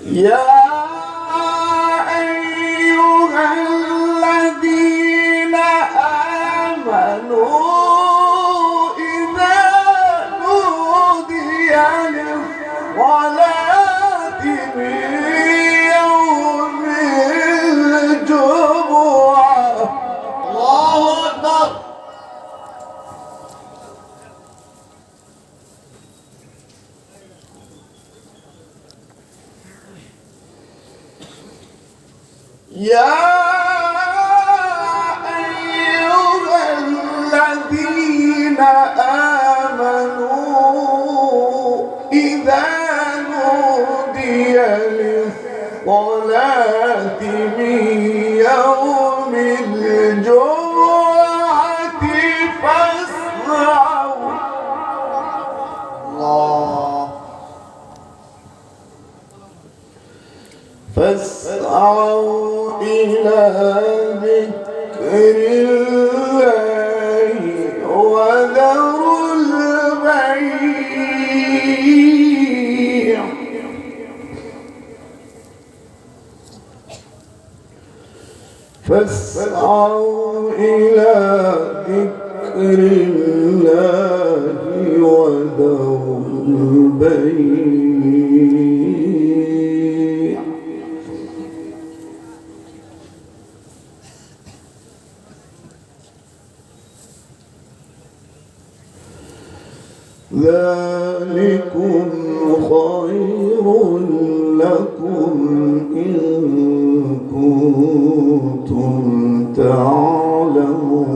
يا أيها الذين آمنوا إذا نودي للصلاة من يوم الجمعة الله أكبر. يا أيها الذين آمنوا إذا نودي للصلاة من يوم الجمعة فاسعوا فاسعوا إلى ذكر الله وذروا البيع فاسعوا إلى ذكر الله وذروا البيع ذلكم خير لكم إن كنتم تعلمون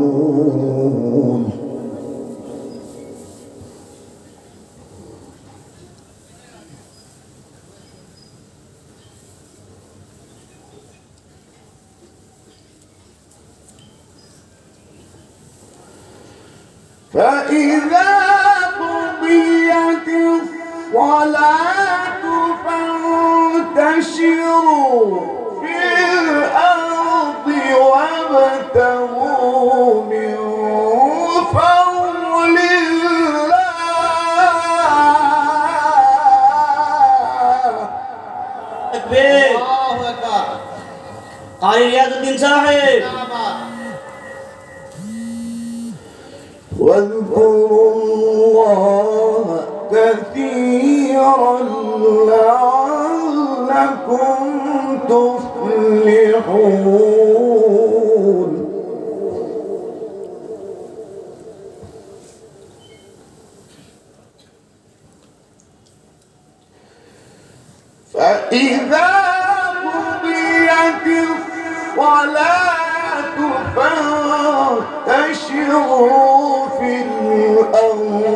فإذا قضيت الصلاة فانتشروا في الأرض وابتغوا من فضل الله. تكبير الله أكبر. قارئ رياض الدين صاحب واذكروا الله كثيرا لعلكم تفلحون. فإذا قضيت الصلاة فانتشروا في الأرض